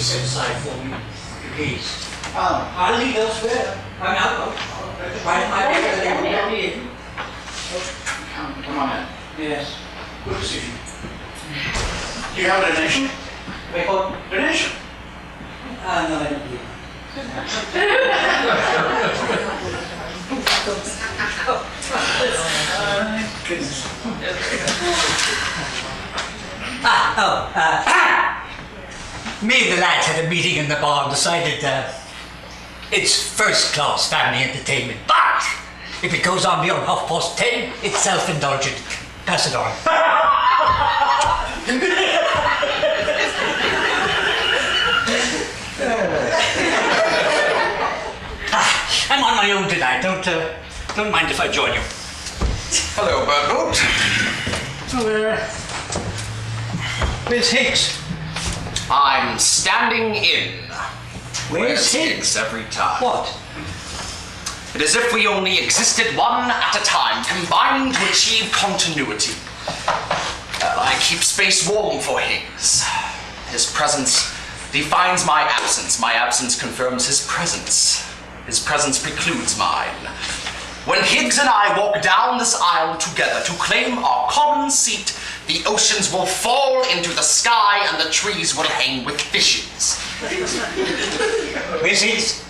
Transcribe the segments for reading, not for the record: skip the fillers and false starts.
this inside for me, please. I'll leave elsewhere. I'm out. Right in my bed, they won't let me in. Come on in. Yes. Good to see you. Do you have a donation? Wait, what? Donation? No, I don't do it. Goodness. Me and the lads had a meeting in the bar and decided it's first-class family entertainment, but if it goes on beyond 10:30, it's self-indulgent. Pass it on. I'm on my own tonight. Don't mind if I join you. Hello, Birdboat. Where's Higgs? I'm standing in. Where's Higgs every time? What? It is as if we only existed one at a time, combining to achieve continuity. I keep space warm for Higgs. His presence defines my absence. My absence confirms his presence. His presence precludes mine. When Higgs and I walk down this aisle together to claim our common seat, the oceans will fall into the sky and the trees will hang with fishes. Where's Higgs?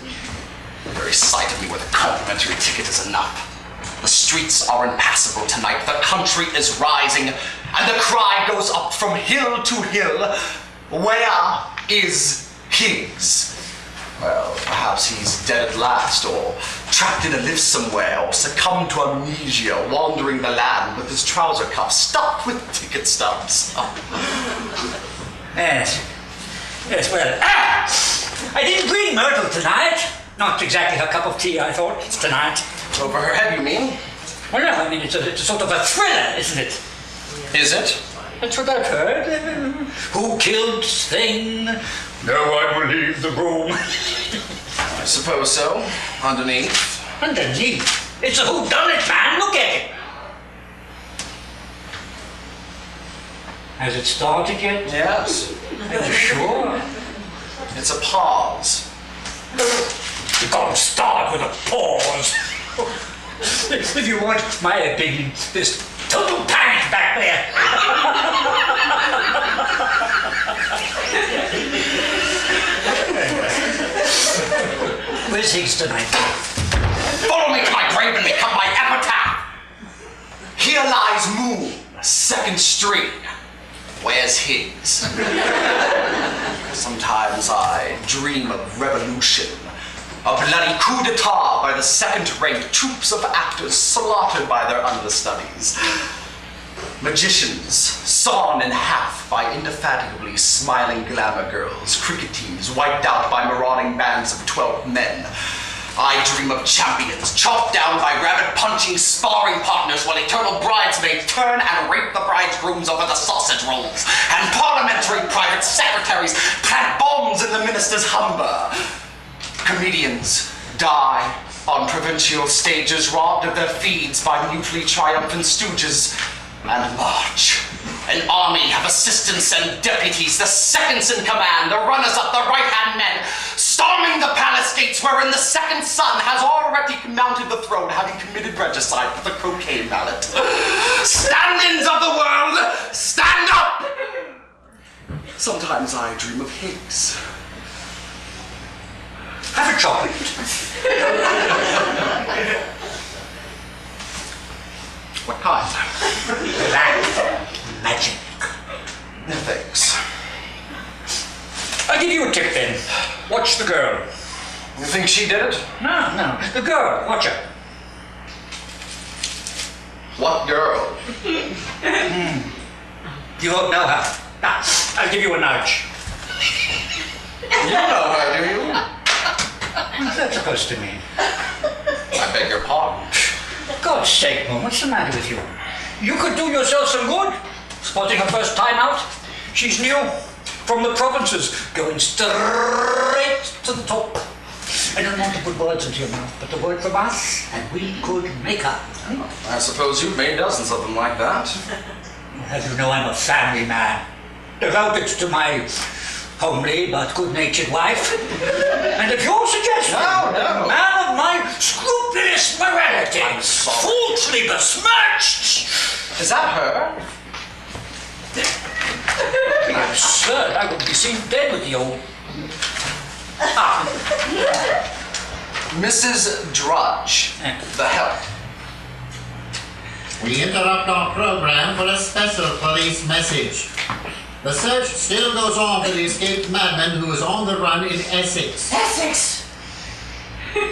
The very sight of me with a complimentary ticket is enough. The streets are impassable tonight. The country is rising, and the cry goes up from hill to hill. Where is Higgs? Well, perhaps he's dead at last, or trapped in a lift somewhere, or succumbed to amnesia, wandering the land with his trouser cuffs stuffed with ticket stubs. Yes, well, I didn't bring Myrtle tonight. Not exactly her cup of tea, I thought. It's tonight. Over her head, you mean? Well, no, I mean, it's a sort of a thriller, isn't it? Is it? That's what I've heard. Who killed Thing? No one will leave the room. I suppose so. Underneath. Underneath? It's a whodunit, man. Look at it. Has it started yet? Yes. Are you sure? It's a pause. You can't start with a pause. If you want my opinion, there's total panic back there. Where's Higgs tonight? Follow me to my grave and become my epitaph. Here lies Moon, second string. Where's Higgs? Sometimes I dream of revolution. A bloody coup d'etat by the second-rate troops of actors slaughtered by their understudies. Magicians sawn in half by indefatigably smiling glamour girls. Cricket teams wiped out by marauding bands of 12 men. I dream of champions chopped down by rabbit-punching sparring partners while eternal bridesmaids turn and rape the bridegrooms over the sausage rolls, and parliamentary private secretaries plant bombs in the minister's humber. Comedians die on provincial stages, robbed of their feeds by mutely triumphant stooges, and march. An army of assistants and deputies, the seconds in command, the runners-up, the right-hand men, storming the palace gates wherein the second son has already mounted the throne, having committed regicide with the cocaine mallet. Stand-ins of the world, stand up! Sometimes I dream of Higgs. Have a chocolate. What kind? Black magic. No thanks. I'll give you a tip then. Watch the girl. You think she did it? No. The girl. Watch her. What girl? You won't know her. Now, I'll give you a nudge. You know her, do you? What's that supposed to mean? I beg your pardon. For God's sake, Mom, what's the matter with you? You could do yourself some good. Spotting her first time out. She's new. From the provinces. Going straight to the top. I don't want to put words into your mouth, but the word from us, and we could make her. I suppose you've made dozens of them like that. As you know, I'm a family man. Devoted to my homely but good-natured wife. And if you're suggesting No. that a man of my scrupulous morality, I'm sorry. falsely besmirched, Is that her? it'd be absurd. I would be seen dead with the old... Mrs. Drudge, the help. We interrupt our program for a special police message. The search still goes on for the escaped madman who is on the run in Essex. Essex!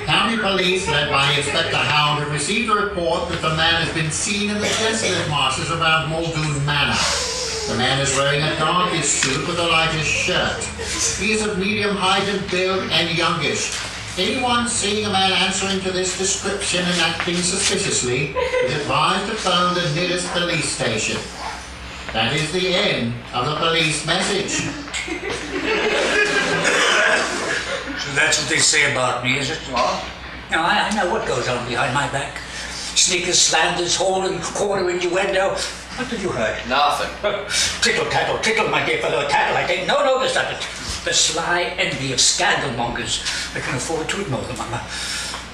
County police, led by Inspector Hound, have received a report that the man has been seen in the desolate marshes around Muldoon Manor. The man is wearing a darkish suit with a lightish shirt. He is of medium height and build and youngish. Anyone seeing a man answering to this description and acting suspiciously is advised to phone the nearest police station. That is the end of the police message. So that's what they say about me, is it? What? Now, I know what goes on behind my back. Sneakers, slanders, hauling, corner innuendo. What have you heard? Nothing. Tickle, my dear fellow, tattle. I take no notice of it. The sly envy of scandalmongers. I can afford to ignore them.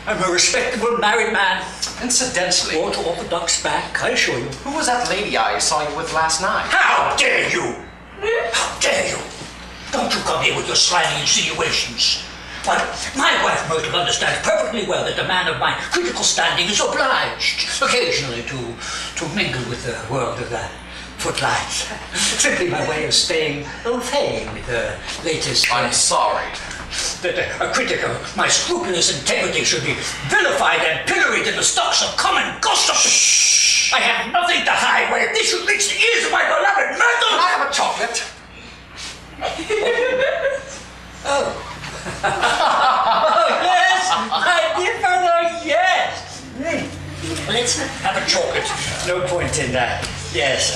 I'm a respectable married man. Incidentally, Or to orthodox back, I assure you. who was that lady I saw you with last night? How dare you? How dare you? Don't you come here with your slimy insinuations. But my wife Myrtle understands perfectly well that a man of my critical standing is obliged occasionally to mingle with the world of the footlights. Simply my way of staying au fait with the latest... I'm sorry. That a critic of my scrupulous integrity should be vilified and pilloried in the stocks of common gossip. Shh. I have nothing to hide. Why, if this should reach the ears of my beloved Myrtle... Can I have a chocolate? Oh, yes, my dear fellow, yes. Let's have a chocolate. No point in that. Yes.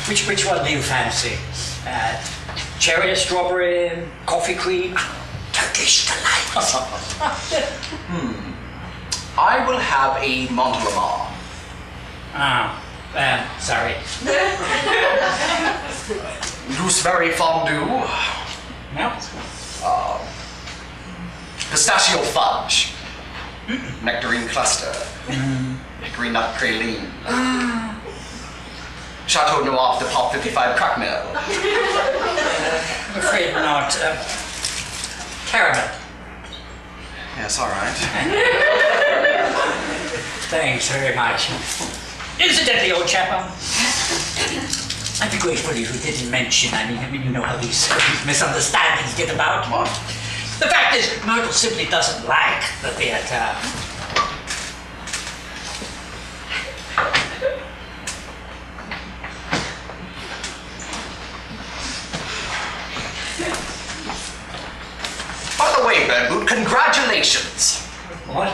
Which one do you fancy? Cherry, strawberry, coffee cream, Turkish delight. I will have a Montelamar. Sorry. Gooseberry fondue. No. Pistachio fudge. Nectarine cluster. Hickory nut praline. Chateau Noir de Pop 55 crackmill. I'm afraid not. Caramel. Yes, all right. Thanks very much. Incidentally, old chap, I'd be grateful if you didn't mention, I mean, you know how these misunderstandings get about. What? The fact is, Myrtle simply doesn't like the theater. By the way, Bedwood, congratulations. What?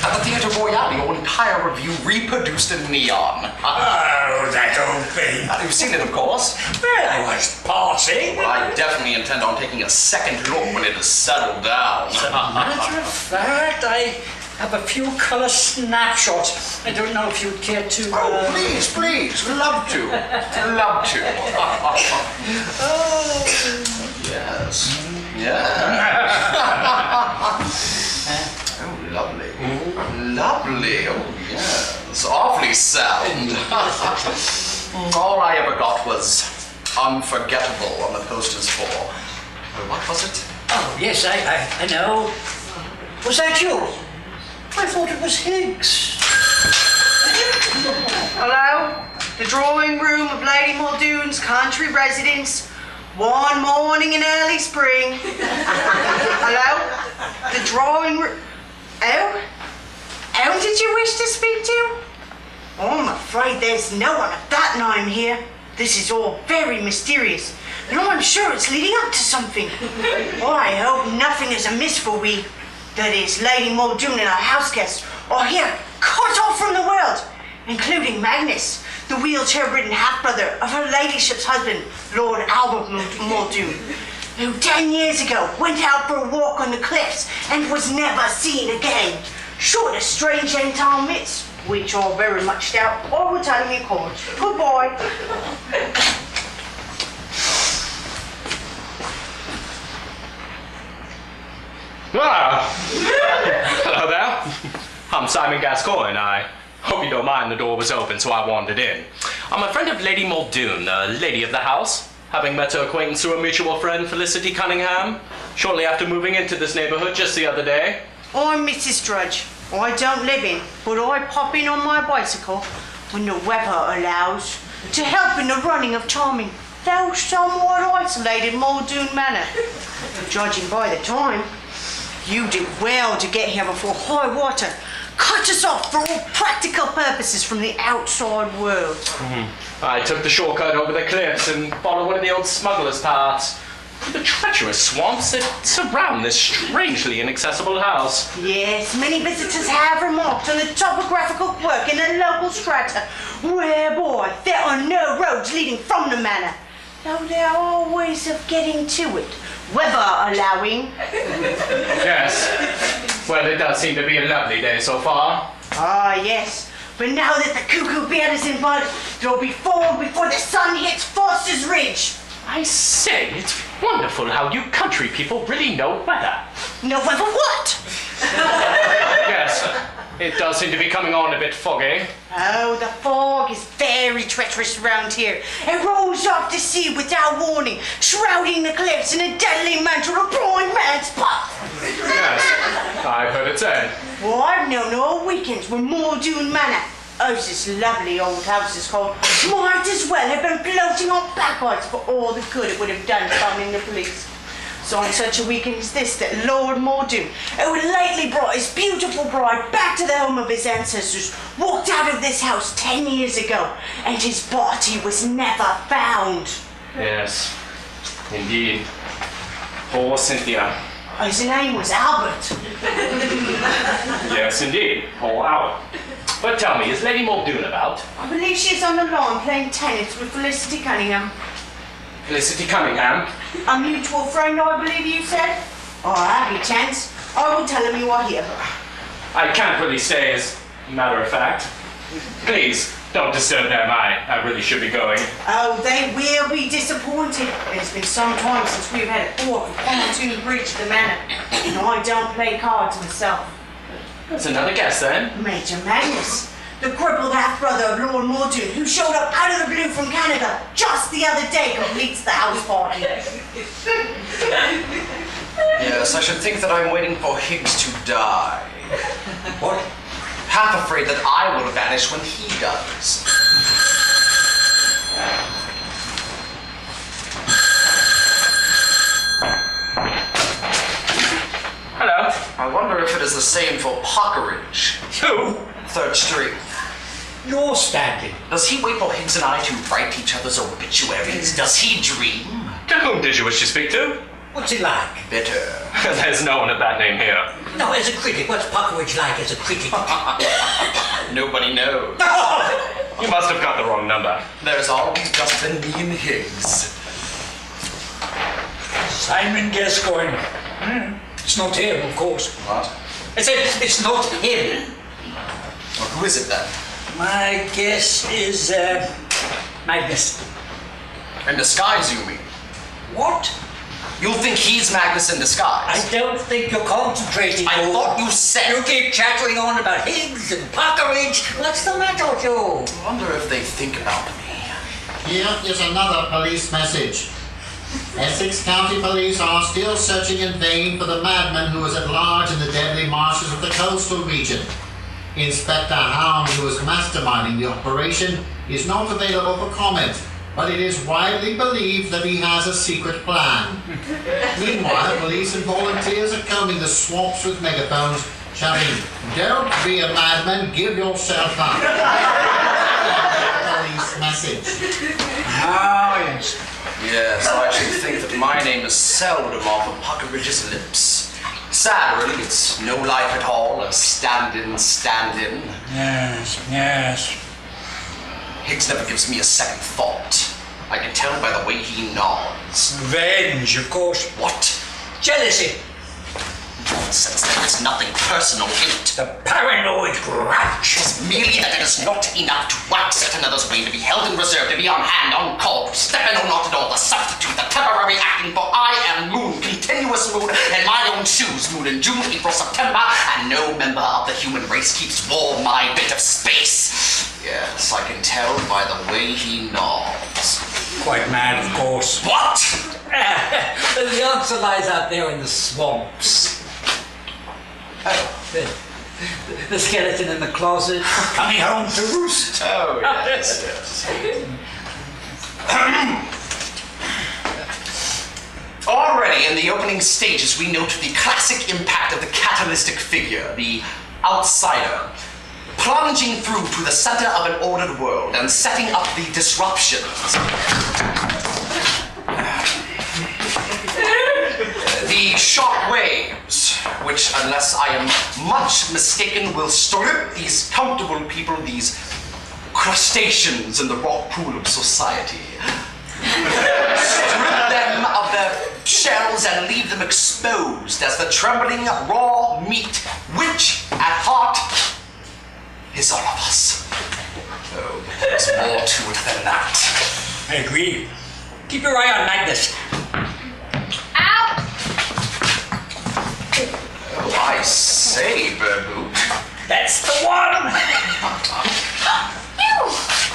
At the Theatre Royale, your entire review reproduced in neon. Oh, that old thing. You've seen it, of course. Well, I was passing. Well, I definitely intend on taking a second look when it has settled down. As a matter of fact, I have a few color snapshots. I don't know if you'd care to... Oh, please, love to. Love to. Yes. Yeah. Oh, lovely. Lovely. Oh, yes. Awfully sound. All I ever got was unforgettable on the posters for... What was it? Oh, yes, I know. Was that you? I thought it was Higgs. Hello? The drawing room of Lady Muldoon's country residence. One morning in early spring. Hello? The drawing room... Oh? Who did you wish to speak to? Oh, I'm afraid there's no one of that name here. This is all very mysterious. And I'm sure it's leading up to something. Oh, I hope nothing is amiss for we, that is, Lady Muldoon and her house guests, are here, cut off from the world, including Magnus, the wheelchair-ridden half-brother of her ladyship's husband, Lord Albert Muldoon, who 10 years ago went out for a walk on the cliffs and was never seen again, short of strange end-time myths, which I very much doubt or will tell me cause. Goodbye. Ah, hello there. I'm Simon Gascoigne. I hope you don't mind, the door was open, so I wandered in. I'm a friend of Lady Muldoon, the lady of the house, having met her acquaintance through a mutual friend, Felicity Cunningham, shortly after moving into this neighborhood just the other day. I'm Mrs. Drudge. I don't live in, but I pop in on my bicycle when the weather allows to help in the running of charming, though somewhat isolated Muldoon Manor. Judging by the time, you did well to get here before high water cut us off for all practical purposes from the outside world. I took the shortcut over the cliffs and followed one of the old smugglers' paths. The treacherous swamps that surround this strangely inaccessible house. Yes, many visitors have remarked on the topographical quirk in the local strata, where, boy, there are no roads leading from the manor, though there are ways of getting to it, weather allowing. Yes. Well, it does seem to be a lovely day so far. Ah, yes. But now that the cuckoo beard is in bud, there'll be fall before the sun hits Foster's Ridge. I say, it's wonderful how you country people really know weather. No weather what? Yes, it does seem to be coming on a bit foggy. Oh, the fog is very treacherous around here. It rolls off to sea without warning, shrouding the cliffs in a deadly mantle of blind man's path. Yes, I've heard it said. Well, I've known all weekends when Muldoon Manor, oh, this lovely old house is called, might as well have been floating on backwards for all the good it would have done summoning the police. So on such a weekend as this, that Lord Muldoon, who had lately brought his beautiful bride back to the home of his ancestors, walked out of this house 10 years ago, and his body was never found. Yes, indeed. Poor Cynthia. His name was Albert. Yes, indeed. Poor Albert. But tell me, is Lady Muldoon about? I believe she's on the lawn playing tennis with Felicity Cunningham. Felicity Cunningham? A mutual friend, I believe you said? Oh, happy chance. I will tell him you are here. I can't really say as a matter of fact. Please, don't disturb them. I really should be going. Oh, they will be disappointed. It's been some time since we've had a walk from Pontoon Bridge to the manor. And I don't play cards myself. That's another guess, then. Major Magnus, the crippled half-brother of Lord Muldoon, who showed up out of the blue from Canada just the other day, completes the house party. Yes, I should think that I'm waiting for Higgs to die. What? Half afraid that I will vanish when he does. Hello. I wonder if it is the same for Puckeridge. Who? Third string. You're standing. Does he wait for Higgs and I to write each other's obituaries? Does he dream? To whom did you wish to speak to? What's it like? Bitter. There's no one of that name here. No, as a critic, what's Puckeridge like as a critic? Nobody knows. You must have got the wrong number. There's always just been me and Higgs. Simon Gascoigne. It's not him, of course. What? I said, it's not him. Well, who is it then? My guess is, Magnus. In disguise, you mean? What? You think he's Magnus in disguise? I don't think you're concentrating. I Paul. thought you said... You keep chattering on about Higgs and Puckeridge. What's the matter with you? I wonder if they think about me. Here is another police message. Essex County Police are still searching in vain for the madman who is at large in the deadly marshes of the coastal region. Inspector Hound, who is masterminding the operation, is not available for comment, but it is widely believed that he has a secret plan. Meanwhile, police and volunteers are combing the swamps with megaphones, shouting, "Don't be a madman, give yourself up." Police message. Ah, yes. Yes, I should think that my name is seldom off of Puckeridge's lips. Sad, really, it's no life at all, a stand-in, stand-in. Yes, yes. Higgs never gives me a second thought. I can tell by the way he nods. Revenge, of course. What? Jealousy. Nonsense, there is nothing personal in it. The paranoid grouch. It's merely that it is not enough to wax at another's brain, to be held in reserve, to be on hand, on call, to step in or not at all, the substitute, the temporary acting for I am Moon, continually continuous moon in my own shoes, moon in June, April, September, and no member of the human race keeps warm my bit of space. Yes, I can tell by the way he nods. Quite mad, of course. What? The answer lies out there in the swamps. Oh, the skeleton in the closet, coming home to roost. Oh, yes, yes. Already in the opening stages, we note the classic impact of the catalytic figure, the outsider, plunging through to the center of an ordered world and setting up the disruptions. The shock waves, which, unless I am much mistaken, will strip these comfortable people, these crustaceans in the rock pool of society, strip them of their shells and leave them exposed as the trembling raw meat, which, at heart, is all of us. Oh, but there's more to it than that. I agree. Keep your eye on Magnus. Ow! Oh, I say, Bird That's the one! You!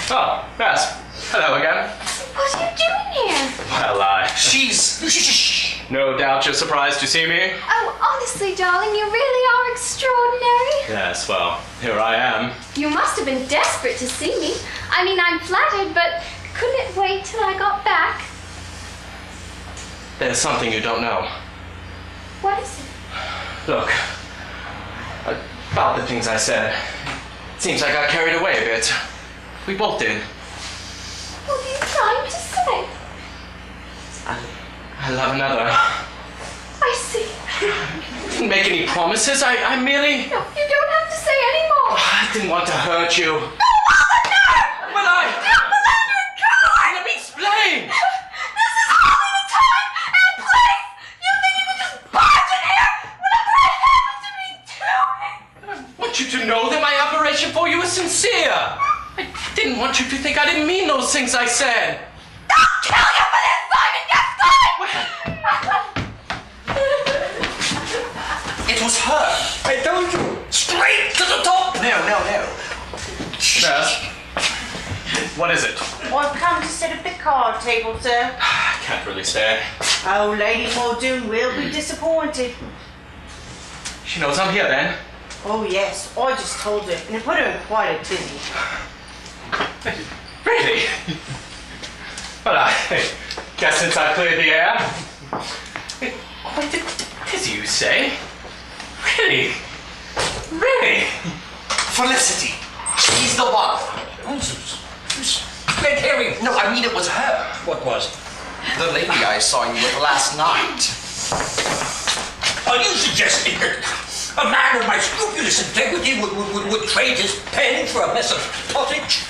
Oh, yes. Hello again. What are you doing here? Well, She's... no doubt you're surprised to see me. Oh, honestly, darling, you really are extraordinary. Yes, well, here I am. You must have been desperate to see me. I mean, I'm flattered, but couldn't it wait till I got back? There's something you don't know. What is it? Look, about the things I said, it seems I got carried away a bit. We both did. What are you trying to say? I love another. I see. Didn't make any promises. I merely... No, you don't have to say any more. I didn't want to hurt you. No, Mother, no! But I... No, Mother, God! Let me explain. This is hardly the time and place. You think you can just barge in here whenever I happen to be doing? I want you to know that my admiration for you is sincere. I didn't want you to think I didn't mean those things I said. I'll kill you for this, Simon! Yes, It was her. I told you! Straight to the top! No. Yes? What is it? I've come to set up the card table, sir. I can't really say. Oh, Lady Muldoon will be disappointed. She knows I'm here then. Oh, yes, I just told her, and it put her in quite a dizzy. Really? Well, I guess since I cleared the air. What did you say? Really? Really? Felicity. She's the one. Nonsense. Red herring. No, I mean it was her. What was? The lady I saw you with last night. Are you suggesting that a man of my scrupulous integrity would trade his pen for a mess of pottage?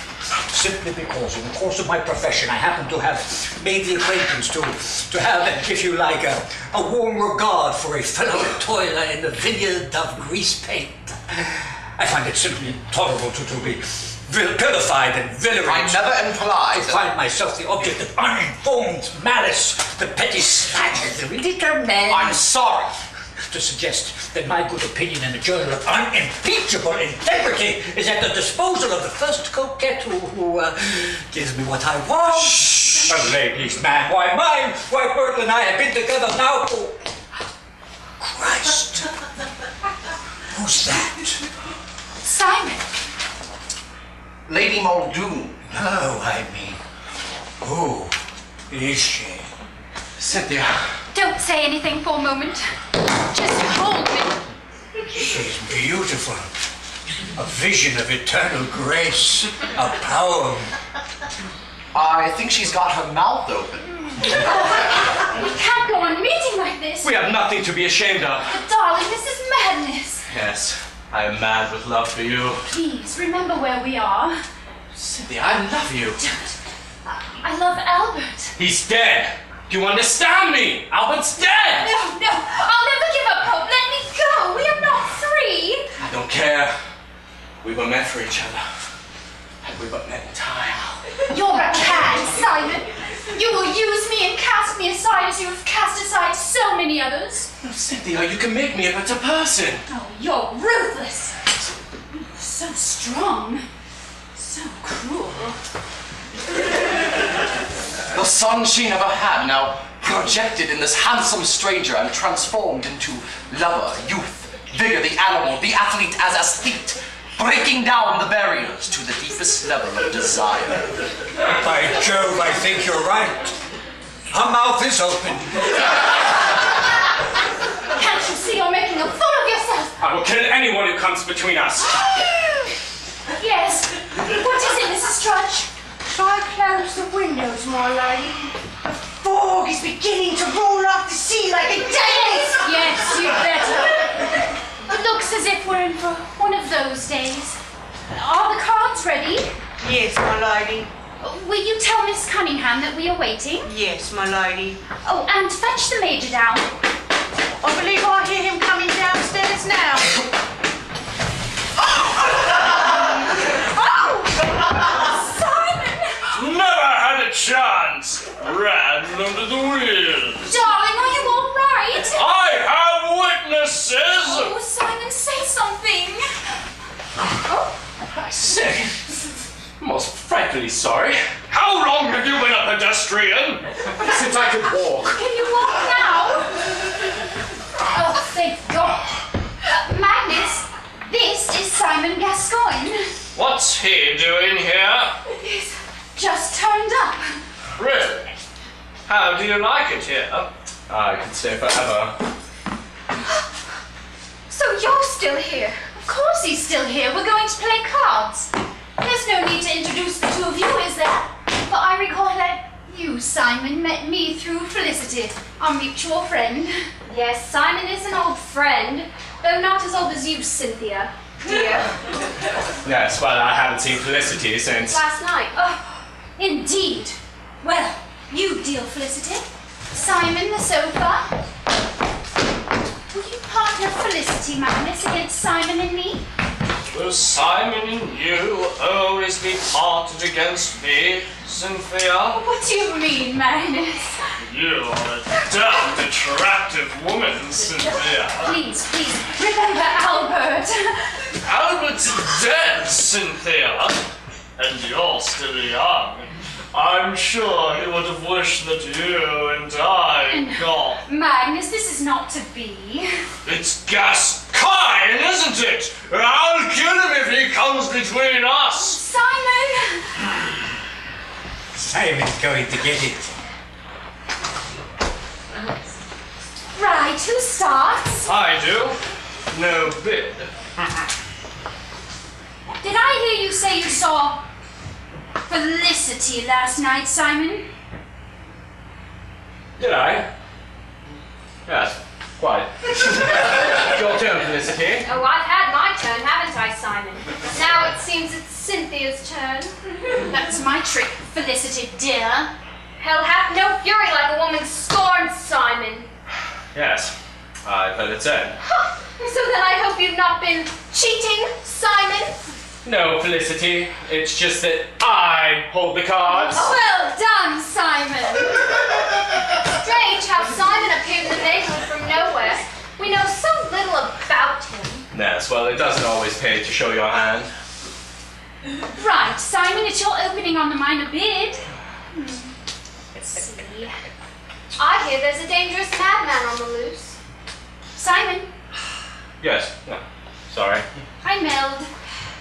Simply because in the course of my profession I happen to have made the acquaintance to have, if you like, a warm regard for a fellow toiler in the vineyard of grease paint. I find it simply intolerable to be vilified and venerated. I never implied To find myself the object of uninformed malice, the petty slander, the little man. I'm sorry. To suggest that my good opinion in a journal of unimpeachable integrity is at the disposal of the first coquette who gives me what I want. Shh. A lady's man, why mine? Why Bertha and I have been together now for... Christ. Who's that? Simon. Lady Muldoon. No, I mean, who is she? Cynthia. Don't say anything for a moment. Just hold me. She's beautiful. A vision of eternal grace. A poem. I think she's got her mouth open. We can't go on meeting like this. We have nothing to be ashamed of. But darling, this is madness. Yes, I am mad with love for you. Please, remember where we are. Cynthia, I love you. I love Albert. He's dead. Do you understand me? Albert's dead. No, I'll never give up hope. Let me go. We are not free. I don't care. We were meant for each other. Had we but met in time. You're a cad, Simon. You will use me and cast me aside as you have cast aside so many others. Oh, Cynthia, you can make me a better person. Oh, you're ruthless. So strong. So cruel. The son she never had now projected in this handsome stranger and transformed into lover, youth, vigor, the animal, the athlete as aesthete, breaking down the barriers to the deepest level of desire. By Jove, I think you're right. Her mouth is open. Can't you see you're making a fool of yourself? I will kill anyone who comes between us. Yes. What is it, Mrs. Trudge? Try close the windows, my lady. The fog is beginning to roll off the sea like a daze. Yes, you'd better. It looks as if we're in for one of those days. Are the cards ready? Yes, my lady. Will you tell Miss Cunningham that we are waiting? Yes, my lady. Oh, and fetch the Major down. I believe I hear him coming downstairs now. Simon! Never had a chance. Ran under the wheels. Darling, are you all right? I have witnesses. Oh, Simon, say something. I say, most frightfully sorry. How long have you been a pedestrian? Since I could walk. Can you walk now? Oh, thank God. Magnus, this is Simon Gascoigne. What's he doing here? He's just turned up. Really? How do you like it here? I could stay forever. So you're still here? Of course he's still here. We're going to play cards. There's no need to introduce the two of you, is there? But I recall that you, Simon, met me through Felicity, our mutual friend. Yes, Simon is an old friend, though not as old as you, Cynthia, dear. Yes, well, I haven't seen Felicity since... Last night. Oh, indeed. Well, you deal, Felicity. Simon, the sofa. Will you partner Felicity, Magnus, against Simon and me? Will Simon and you always be parted against me, Cynthia? What do you mean, Magnus? You're a damned attractive woman, Cynthia. Please, remember Albert. Albert's dead, Cynthia. And you're still young. I'm sure he would have wished that you and I got... Magnus, this is not to be. It's Gascoigne, isn't it? I'll kill him if he comes between us. Simon! Simon's going to get it. Right, who starts? I do. No bid. Did I hear you say you saw Felicity last night, Simon? Did I? Yes, quite. Your turn, Felicity. Oh, I've had my turn, haven't I, Simon? Now it seems it's Cynthia's turn. That's my trick, Felicity, dear. Hell hath no fury like a woman scorned, Simon. Yes, I've heard it said. So then I hope you've not been cheating, Simon? No, Felicity. It's just that I hold the cards. Well done, Simon. Strange how Simon appeared in the neighborhood from nowhere. We know so little about him. Yes, well, it doesn't always pay to show your hand. Right, Simon, it's your opening on the minor bid. Let's see. I hear there's a dangerous madman on the loose. Simon. Yes, no, sorry. Hi, Meld.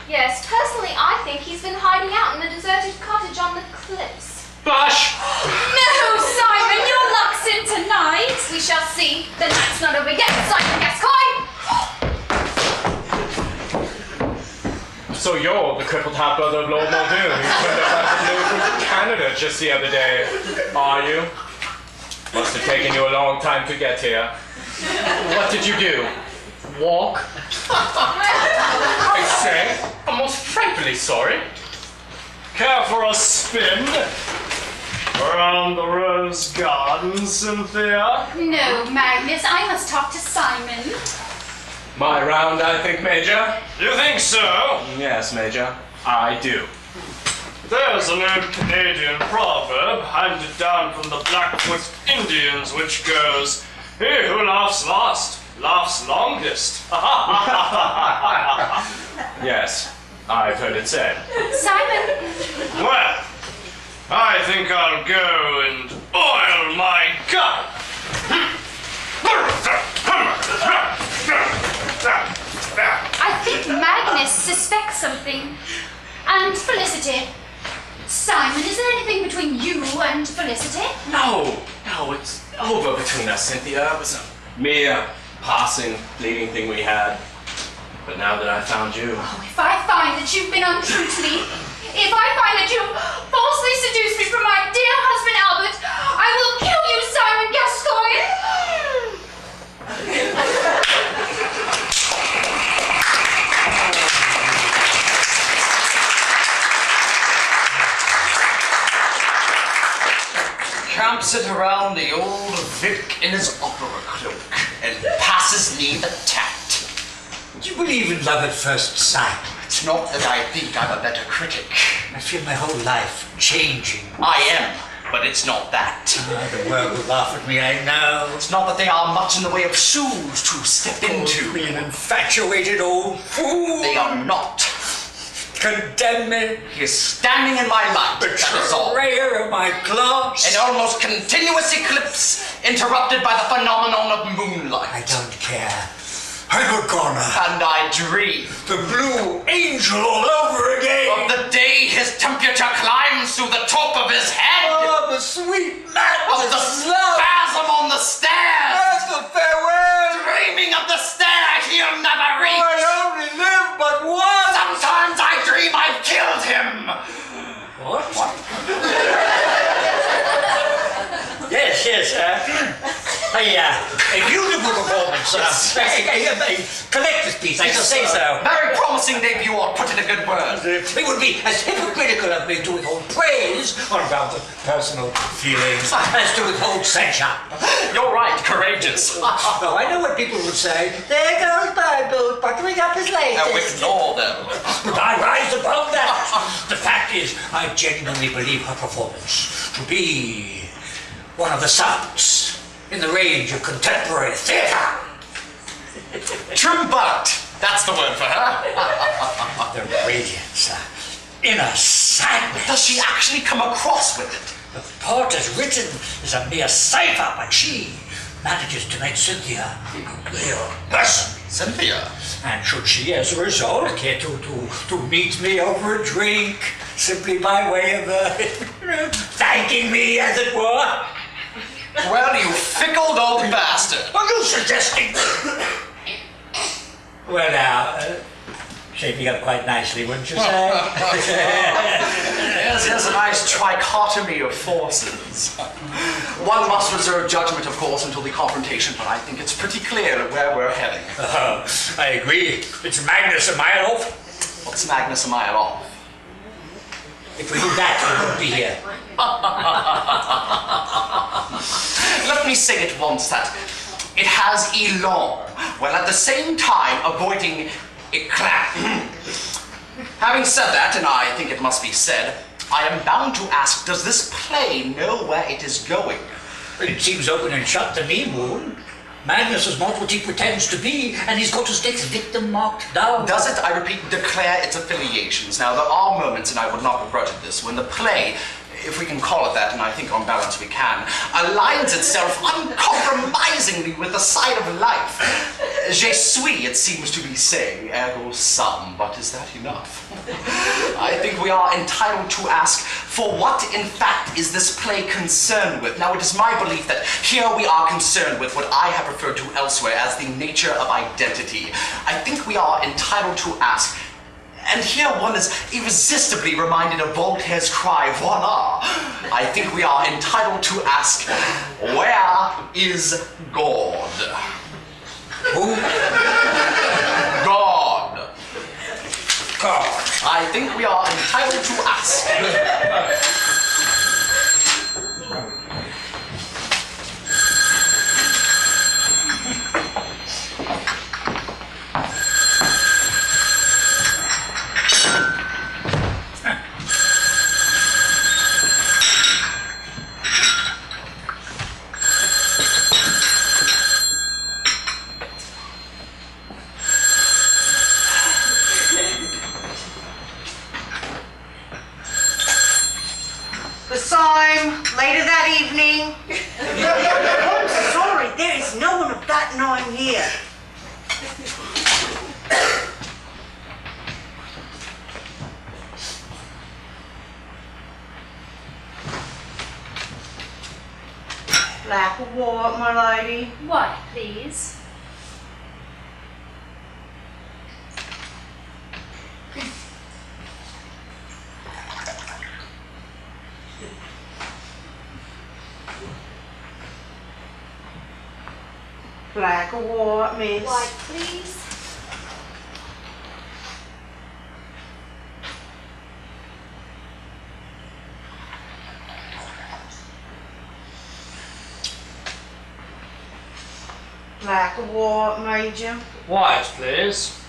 Yes, personally, I think he's been hiding out in the deserted cottage on the cliffs. Blush! No, Simon, your luck's in tonight. We shall see. The night's not over yet, Simon Gascoigne. So you're the crippled half-brother of Lord Muldoon who turned up out of the blue from Canada just the other day, are you? Must have taken you a long time to get here. What did you do? Walk? I say, I'm most frightfully sorry. Care for a spin? Around the rose garden, Cynthia? No, Magnus, I must talk to Simon. My round, I think, Major. You think so? Yes, Major, I do. There's an old Canadian proverb handed down from the Blackfoot Indians which goes, "He who laughs last, laughs longest." Yes, I've heard it said. Simon, Well, I think I'll go and oil my gun. I think Magnus suspects something. And Felicity. Simon, is there anything between you and Felicity? No, it's over between us, Cynthia. It was a mere passing, fleeting thing we had. But now that I found you... Oh, if I find that you've been untrue to me, if I find that you've falsely seduced me from my dear husband Albert, I will kill you, Simon Gascoigne! Camps it around the old Vic in his opera cloak and passes me the tact. Do you believe in love at first sight? It's not that I think I'm a better critic. I feel my whole life changing. I am, but it's not that. The world will laugh at me, I know. It's not that they are much in the way of shoes to step into. Me an infatuated old fool. They are not. Condemn me. He is standing in my light, that is all. Betrayer of my class. An almost continuous eclipse interrupted by the phenomenon of moonlight. I don't care. I'm gonna. And I dream The blue angel all over again. of the day his temperature climbs to the top of his head. Oh, the sweet Of madness the of love. spasm on the stairs. That's the farewell. Dreaming of the stair he'll never reach. I only live but once. Sometimes I dream I've killed him. What? Yes. A beautiful performance. A collector's piece, I shall say so. Very promising debut, or put in a good word. It would be as hypocritical of me to withhold praise on grounds of personal feelings as to withhold censure. You're right, courageous. Oh, I know what people would say. There goes Bible buttering up his legs. Now ignore them. But I rise above that. The fact is, I genuinely believe her performance to be one of the sounds in the range of contemporary theatre. True but. That's the word for her. The radiance, inner sadness. Does she actually come across with it? The part as written is a mere cipher, but she manages to make Cynthia a real person. Cynthia? And should she, as a result, care to meet me over a drink, simply by way of thanking me, as it were? Well, you fickle old bastard. Are you suggesting? Well, now, shaping up quite nicely, wouldn't you say? Yes, a nice trichotomy of forces. One must reserve judgment, of course, until the confrontation, but I think it's pretty clear where we're heading. I agree. It's Magnus a mile off. What's Magnus a mile off? If we do that, we won't be here. Let me say at once that it has elan, while at the same time avoiding eclat. Having said that, and I think it must be said, I am bound to ask, does this play know where it is going? It seems open and shut to me, Moon. Magnus is not what he pretends to be, and he's got his next victim marked down. Does it, I repeat, declare its affiliations? Now, there are moments, and I would not begrudge it this, when the play, if we can call it that, and I think on balance we can, aligns itself uncompromisingly with the side of life. Je suis, it seems to be saying, ergo sum, but is that enough? I think we are entitled to ask, for what in fact is this play concerned with? Now, it is my belief that here we are concerned with what I have referred to elsewhere as the nature of identity. I think we are entitled to ask, and here one is irresistibly reminded of Voltaire's cry, voila! I think we are entitled to ask, where is God? Who? God. God. I think we are entitled to ask. Syme, later that evening. I'm sorry, there is no one of that name here. Black or white, my lady? White, please. Black or white, miss? White, please. Black or white, Major? White, please.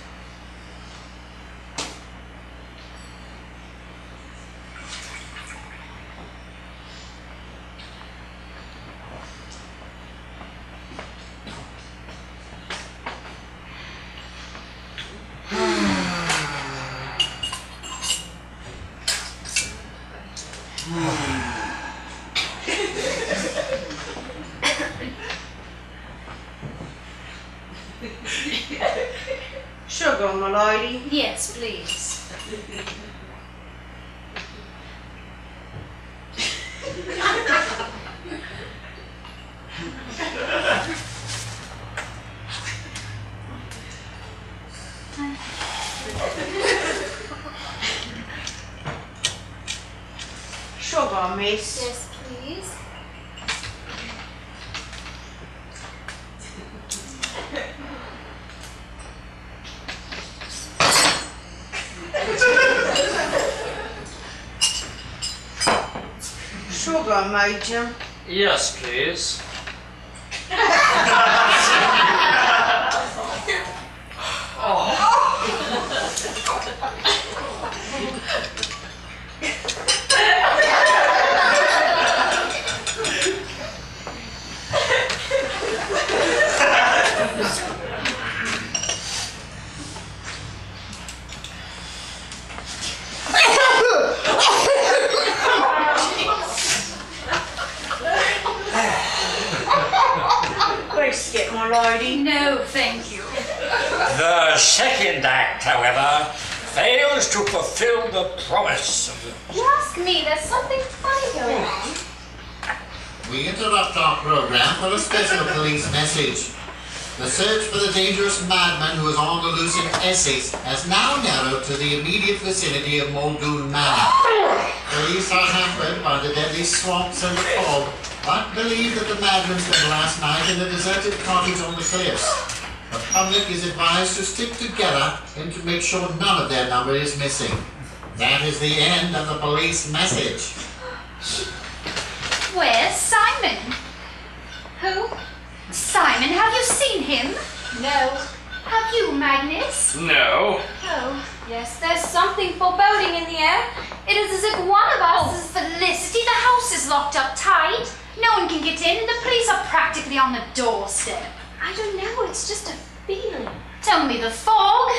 Sugar, my lady? Yes, please. Sugar, miss? Yes, please. Sugar, Major? Yes, please. Biscuit, my lady? No, thank you. The second act, however, fails to fulfill the promise of the... You ask me, there's something funny going on. We interrupt our program for a special police message. The search for the dangerous madman who is on the loose in Essex has now narrowed to the immediate vicinity of Muldoon Manor. Police are hampered by the deadly swamps and the fog, but believe that the madman spent last night in a deserted cottage on the cliffs. The public is advised to stick together and to make sure none of their number is missing. That is the end of the police message. Where's Simon? Who? Simon, have you seen him? No. Have you, Magnus? No. Oh, yes, there's something foreboding in the air. It is as if one of us is Felicity. The house is locked up tight. No one can get in, and the police are practically on the doorstep. I don't know, it's just a feeling. Tell me the fog.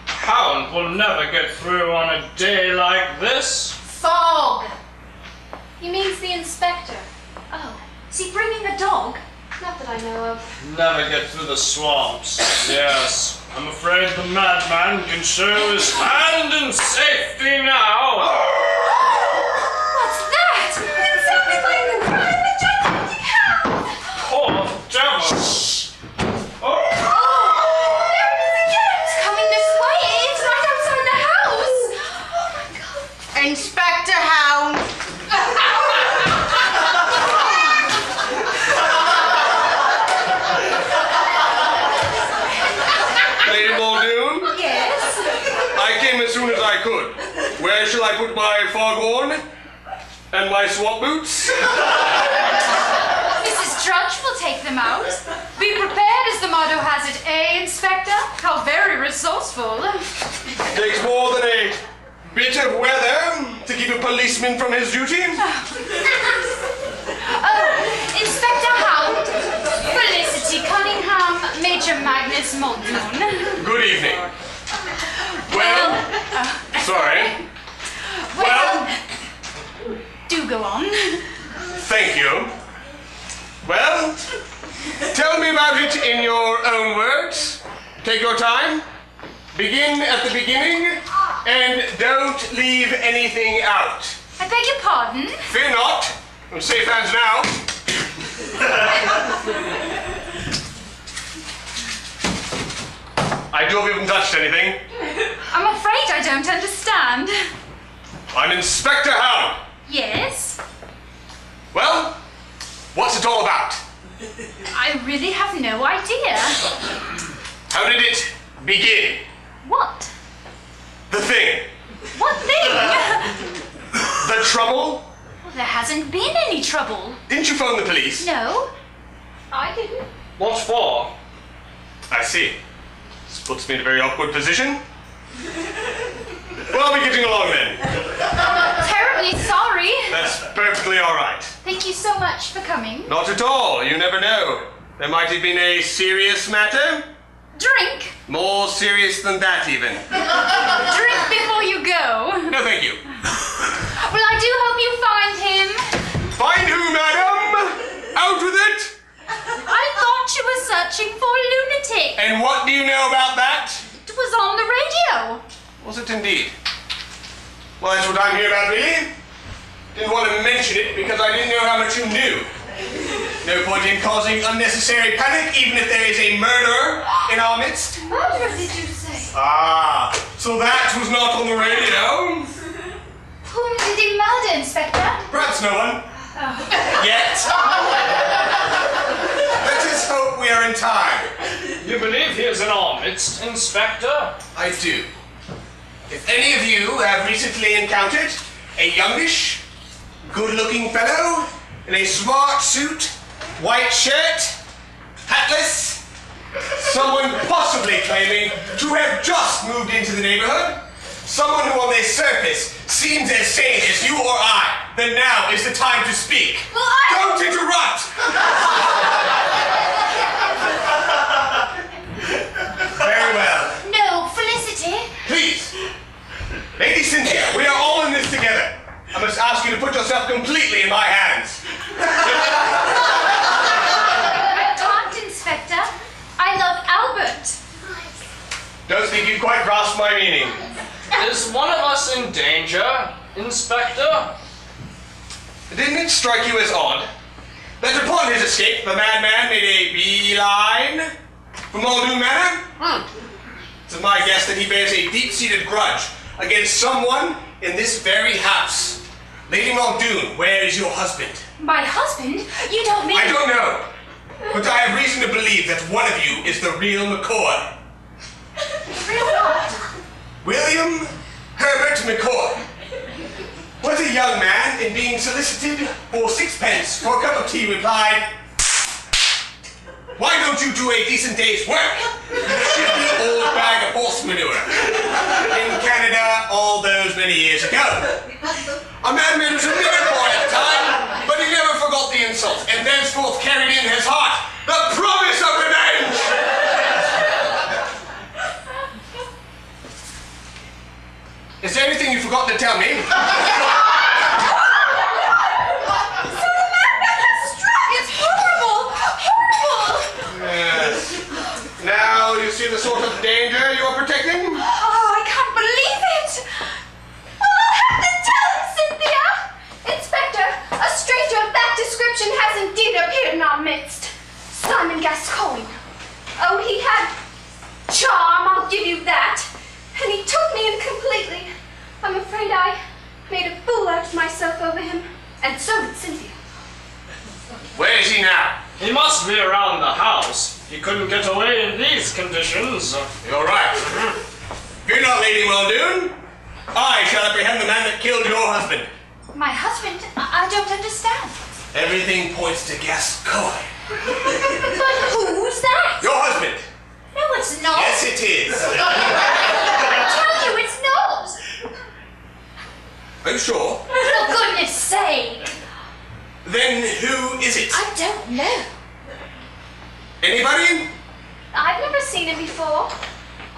Hound will never get through on a day like this. Fog. He means the inspector. Oh, is he bringing the dog? Not that I know of. Never get through the swamps. Yes, I'm afraid the madman can show his hand in safety now. What's that? It sounded like the cry of a gigantic hound. Poor devil. Oh, there it is again. It's coming this way. It's right outside the house. Oh my God. Inspector Hound? Lady Muldoon, Yes. I came as soon as I could. Where shall I put my foghorn? And my swamp boots? Mrs. Drudge will take them out. Be prepared, as the motto has it, Inspector? How very resourceful. Takes more than a bit of weather to keep a policeman from his duty. Inspector Hound, Felicity Cunningham, Major Magnus Muldoon. Good evening. Well, sorry. Well, do go on. Thank you. Well, tell me about it in your own words. Take your time. Begin at the beginning, and don't leave anything out. I beg your pardon? Fear not. I'm safe hands now. I do hope you haven't touched anything. I'm afraid I don't understand. I'm Inspector Hound. Yes? Well, what's it all about? I really have no idea. How did it begin? What? The thing. What thing? The trouble? Well, there hasn't been any trouble. Didn't you phone the police? No, I didn't. What for? I see. This puts me in a very awkward position. Well, I'll be getting along then. Terribly sorry. That's perfectly all right. Thank you so much for coming. Not at all. You never know. There might have been a serious matter. Drink. More serious than that, even. Drink before you go. No, thank you. Well, I do hope you find him. Find who, madam? Out with it! I thought you were searching for a lunatic. And what do you know about that? It was on the radio. Was it indeed? Well, that's what I'm here about, really. Didn't want to mention it because I didn't know how much you knew. No point in causing unnecessary panic, even if there is a murderer in our midst. Murderer, did you say? Ah, so that was not on the radio. Whom did he murder, Inspector? Perhaps no one. Yet. Let us hope we are in time. You believe he is in our midst, Inspector? I do. If any of you have recently encountered a youngish, good-looking fellow in a smart suit, white shirt, hatless, someone possibly claiming to have just moved into the neighborhood, someone who on their surface seems as sane as you or I, then now is the time to speak. Well, Don't interrupt! Very well. No, Felicity. Please. Lady Cynthia, we are all in this together. I must ask you to put yourself completely in my hands. I can't, Inspector. I love Albert. Don't think you quite grasp my meaning. Is one of us in danger, Inspector? Didn't it strike you as odd that upon his escape, the madman made a beeline from Muldoon Manor? It's my guess that he bears a deep-seated grudge against someone in this very house. Lady Muldoon, where is your husband? My husband? You don't mean... I don't know, but I have reason to believe that one of you is the real McCoy. Real what? William Herbert McCoy was a young man and being solicited for sixpence for a cup of tea replied, "Why don't you do a decent day's work? Shifty old bag of horse manure." In Canada all those many years ago. A madman was a mere boy at the time, but he never forgot the insult, and thenceforth carried in his heart the promise of revenge. Is there anything you forgot to tell me? It's horrible! Horrible! Yes. Now you see the sort of danger you are protecting? Oh, I can't believe it! Well, I'll have to tell him, Cynthia! Inspector, a stranger of that description has indeed appeared in our midst. Simon Gascoigne. Oh, he had charm, I'll give you that. And he took me in completely. I'm afraid I made a fool out of myself over him. And so did Cynthia. Where is he now? He must be around the house. He couldn't get away in these conditions. You're right. Fear not, Lady Muldoon. I shall apprehend the man that killed your husband. My husband? I don't understand. Everything points to Gascoigne. But who's that? Your husband. No, it's not. Yes, it is. I tell you, it's not. Are you sure? For goodness sake. Then who is it? I don't know. Anybody? I've never seen him before.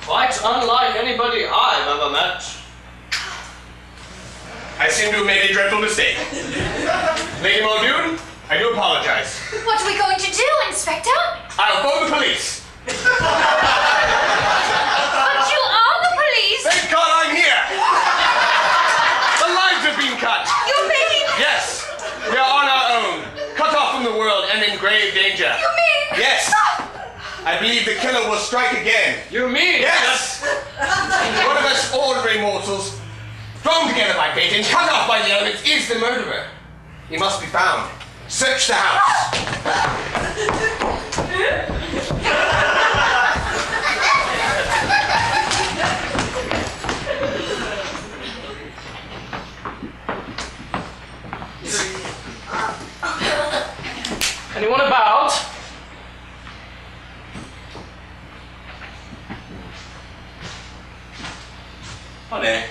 Quite unlike anybody I've ever met. I seem to have made a dreadful mistake. Lady Muldoon, I do apologize. What are we going to do, Inspector? I'll phone the police. But you are the police! Thank God I'm here. The lines have been cut. You mean? Yes, we are on our own, cut off from the world and in grave danger. You mean? Yes. I believe the killer will strike again. You mean? Yes. One of us ordinary mortals, thrown together by fate and cut off by the elements, is the murderer. He must be found. Search the house. Anyone about? Honey.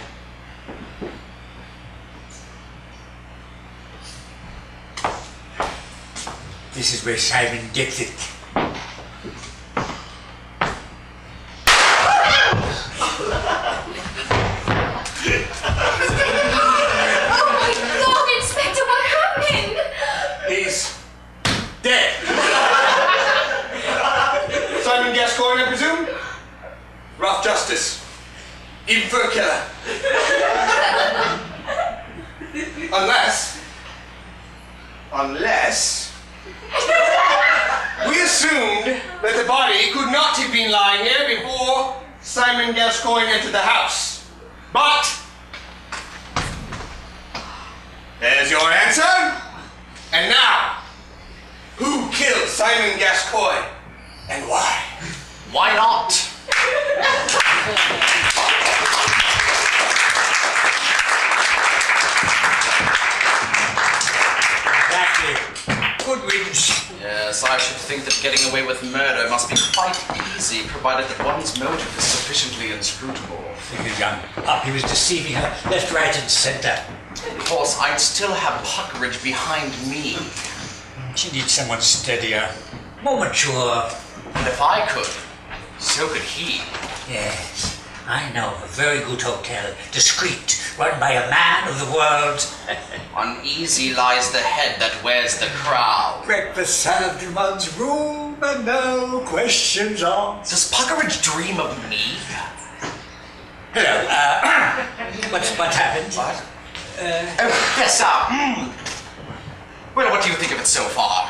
This is where Simon gets it. Oh my God, Inspector, what happened? He's dead. Simon Gascoigne, I presume? Rough justice. Infer killer. Unless we assumed that the body could not have been lying here before Simon Gascoigne entered the house. But there's your answer. And now, who killed Simon Gascoigne and why? Why not? Exactly. Good riddance. Yes, I should think that getting away with murder must be quite easy, provided that one's motive is sufficiently inscrutable. Figured young puppy was deceiving her left, right, and center. Of course, I'd still have Puckeridge behind me. She needs someone steadier, more mature. And if I could, so could he. Yes, I know of a very good hotel, discreet, run by a man of the world. Uneasy lies the head that wears the crown. Breakfast served in one's room and no questions asked. Does Puckeridge dream of me? Hello, what happened? What? Yes, Well, what do you think of it so far?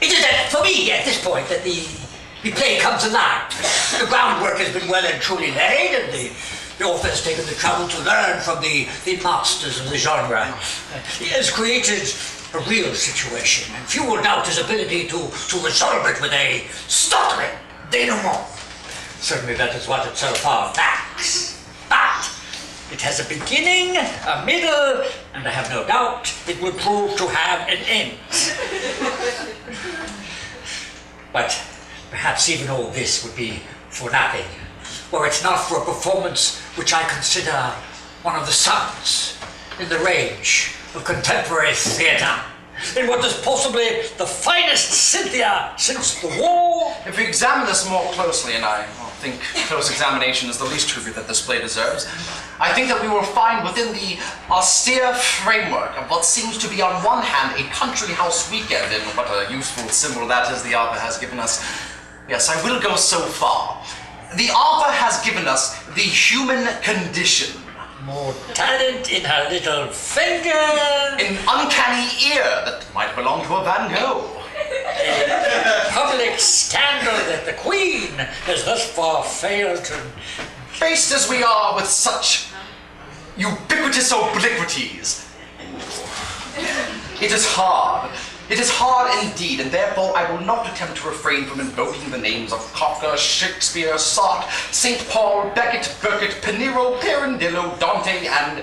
It is that, for me, at this point, that the play comes alive. The groundwork has been well and truly laid, and the author has taken the trouble to learn from the masters of the genre. He has created a real situation, and few will doubt his ability to resolve it with a startling denouement. Certainly that is what it so far lacks. But it has a beginning, a middle, and I have no doubt it will prove to have an end. But perhaps even all this would be for nothing, were it not for a performance which I consider one of the suns in the range of contemporary theatre, in what is possibly the finest Cynthia since the war. If we examine this more closely, and I think close examination is the least tribute that this play deserves, I think that we will find within the austere framework of what seems to be on one hand a country house weekend, and what a useful symbol that is the author has given us. Yes, I will go so far. The author has given us the human condition. More talent in her little finger. An uncanny ear that might belong to a Van Gogh. A public scandal that the Queen has thus far failed to... Faced as we are with such ubiquitous obliquities, it is hard. It is hard indeed, and therefore I will not attempt to refrain from invoking the names of Kafka, Shakespeare, Sartre, St. Paul, Beckett, Burkitt, Pinero, Pirandello, Dante, and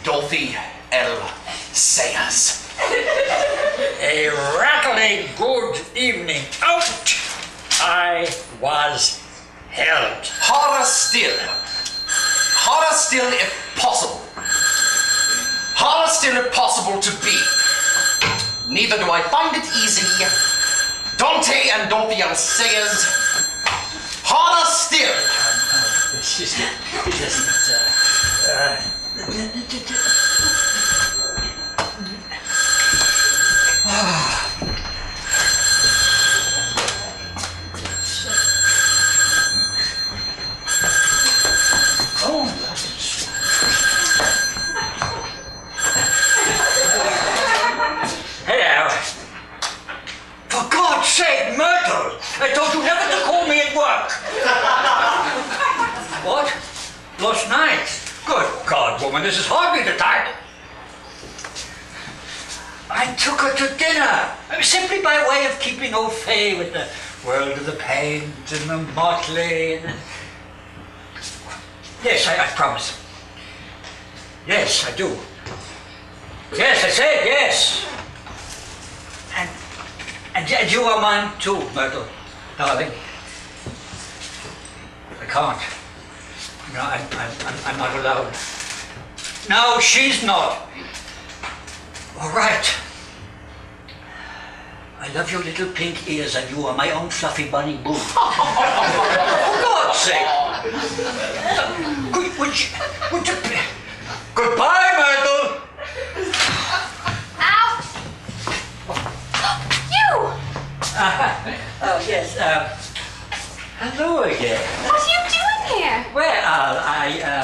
Dorothy L. Sayers. A rattling good evening out. I was held. Harder still. Harder still if possible. Harder still if possible to be. Neither do I find it easy. Dante and Dorothy L. Sayers. Harder still. It isn't. Hello. For God's sake, Myrtle! I told you never to call me at work. What? Last night? Good God, woman, this is hardly the time. I took her to dinner, simply by way of keeping au fait with the world of the paint and the motley. And yes, I promise. Yes, I do. Yes, I said yes. And you are mine too, Myrtle, darling. I can't. No, I'm not allowed. No, she's not. All right. I love your little pink ears, and you are my own fluffy bunny boo. For God's sake. Would you Goodbye, Myrtle. Ow! You! Oh, yes, hello again. What are you doing here? Well,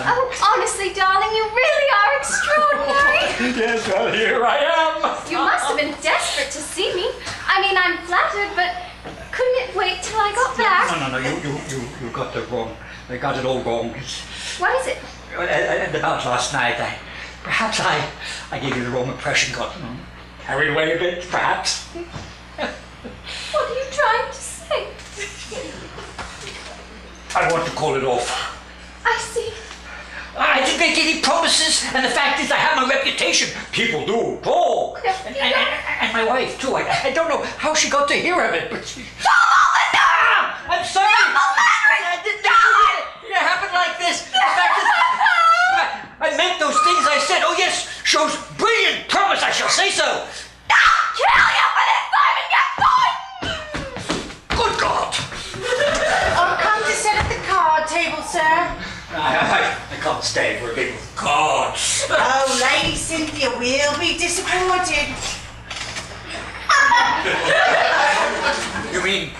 Oh, honestly, darling, you really are extraordinary. Yes, well, here I am. You must have been desperate to see me. I mean, I'm flattered, but couldn't it wait till I got back? No, you got the wrong. I got it all wrong. What is it? About last night, perhaps I gave you the wrong impression, got carried away a bit, perhaps. What are you trying to say? I want to call it off. I see. I didn't make any promises, and the fact is I have my reputation. People do talk. And my wife, too. I don't know how she got to hear of it, but she... I'm sorry! I didn't know it happened like this. The fact is, I meant those things I said. Oh, yes, shows brilliant promise, I shall say so. Kill you for this time and get going! Good God! I've come to sit at the card table, sir. I can't stay for a bit. God. Oh, Lady Cynthia will be disappointed. You mean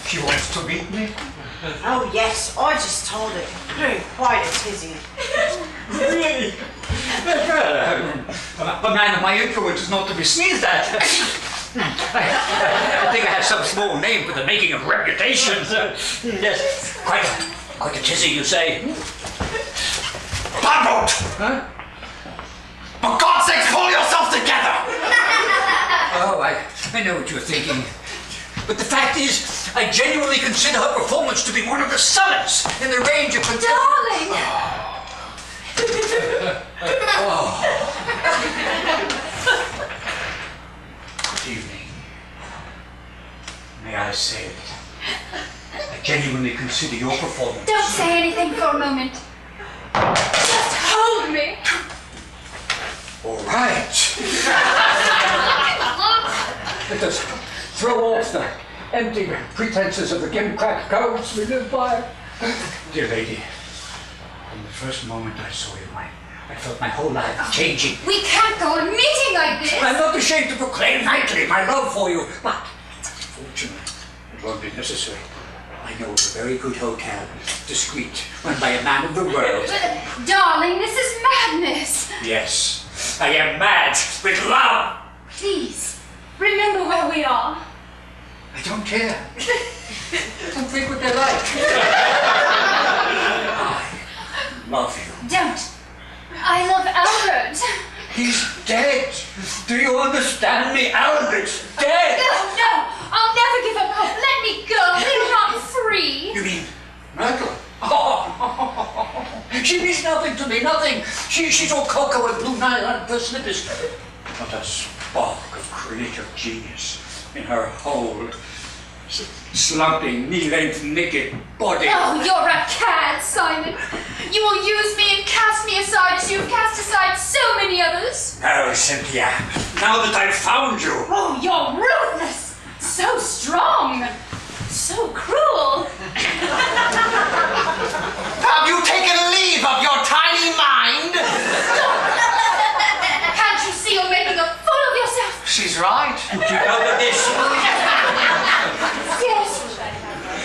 she wants to meet me? Oh, yes, I just told her. Grew quite a tizzy. Really? A man of my influence is not to be sneezed at. I think I have some small name for the making of reputations. Yes, quite a tizzy, you say. Thunderbolt! Huh? For God's sake, pull yourself together! Oh, I know what you're thinking. But the fact is, I genuinely consider her performance to be one of the summits in the range of... Darling! Good evening. May I say that I genuinely consider your performance... Don't say anything for a moment. Just hold me. All right. Let us throw off the empty pretenses of the gimcrack codes we live by. Dear lady, from the first moment I saw you, I felt my whole life changing. We can't go a meeting like this. I'm not ashamed to proclaim nightly my love for you, but fortunately, it won't be necessary. I know of a very good hotel, discreet, run by a man of the world. But, darling, this is madness. Yes, I am mad with love. Please, remember where we are. I don't care. Don't think what they like. I love you. Don't. I love Albert. He's dead. Do you understand me? Albert's dead. No, I'll never give up hope. Let me go. We're not free. You mean Myrtle? Oh, she means nothing to me, nothing. She's all cocoa and blue nylon for slippers. Not a spark of creative genius in her whole slumping, knee-length, naked body. Oh, you're a cad, Simon. You will use me and cast me aside as you've cast aside so many others. Oh, Cynthia, now that I've found you. Oh, you're ruthless. So strong. So cruel. Have you taken leave of your tiny mind? Can't you see you're making a fool of yourself? She's right. Keep out of this. Yes.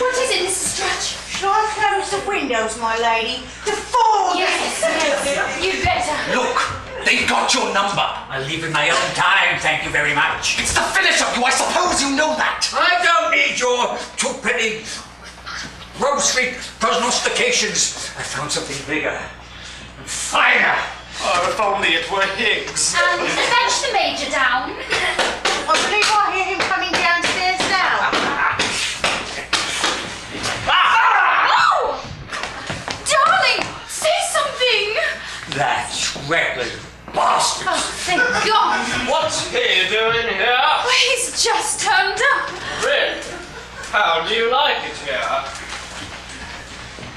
What is it, Mrs. Stretch? Shall I close the windows, my lady? The fool! Yes, you'd better. Look, they've got your number. I'll leave in my own time, thank you very much. It's the finish of you. I suppose you know that. I don't need your two-penny grocery prognostications. I found something bigger and finer. Oh, if only it were Higgs. Fetch the Major down. I believe I hear him coming downstairs now. Oh! Darling, say something. That's reckless bastard. Oh, thank God. What's he doing here? Oh, he's just turned up. Really? How do you like it here?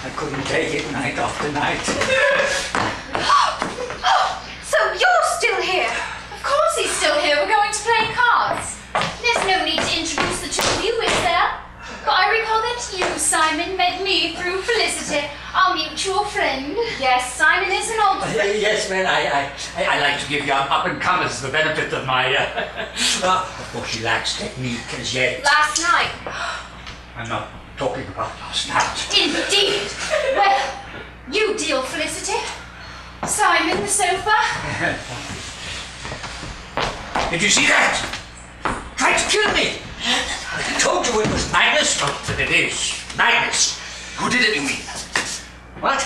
I couldn't take it night after night. So you're still here? Of course he's still here. We're going to play cards. There's no need to introduce the two of you, is there? But I recall that you, Simon, met me through Felicity, our mutual friend. Yes, Simon is an old friend. Yes, well, I like to give young up-and-comers the benefit of my, of course, she lacks technique as yet. Last night. I'm not talking about last night. Indeed. Well, you deal, Felicity. Simon, the sofa. Did you see that? Tried to kill me. I told you it was madness. Not that it is. Madness. Who did it, you mean? What?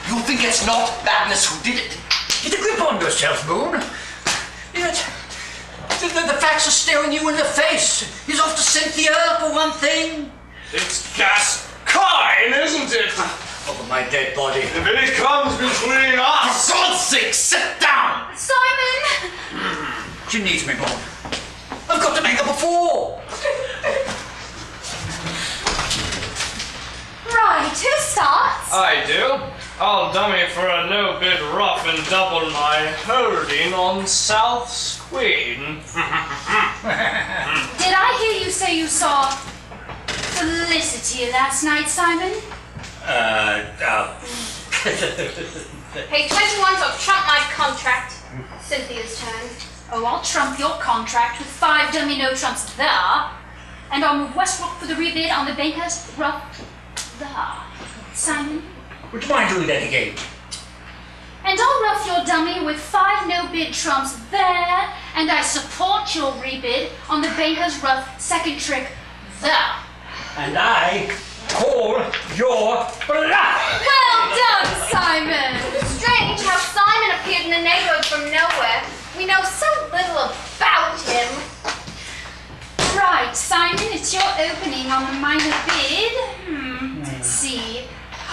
You think it's not madness who did it? Get a grip on yourself, Moon. Yet, the facts are staring you in the face. He's off to Cynthia, for one thing. It's Gascoigne, isn't it? Over my dead body. If it comes between us... For God's sake, sit down! Simon! She needs me, Moon. I've got to make her before. Right, who starts? I do. I'll dummy for a no bid rough and double my holding on South's Queen. Did I hear you say you saw Felicity last night, Simon? Hey, 21's I'll trump my contract. Cynthia's turn. Oh, I'll trump your contract with 5 dummy no trumps there. And I'll move Westbrook for the rebid on the Banker's Rough there. Simon? Would you mind doing that again? And I'll rough your dummy with 5 no bid trumps there. And I support your rebid on the Banker's Rough second trick there. And I call your bluff. Well done, Simon! Strange how Simon appeared in the neighborhood from nowhere. We know so little about him. Right, Simon, it's your opening on the minor bid. Let's see.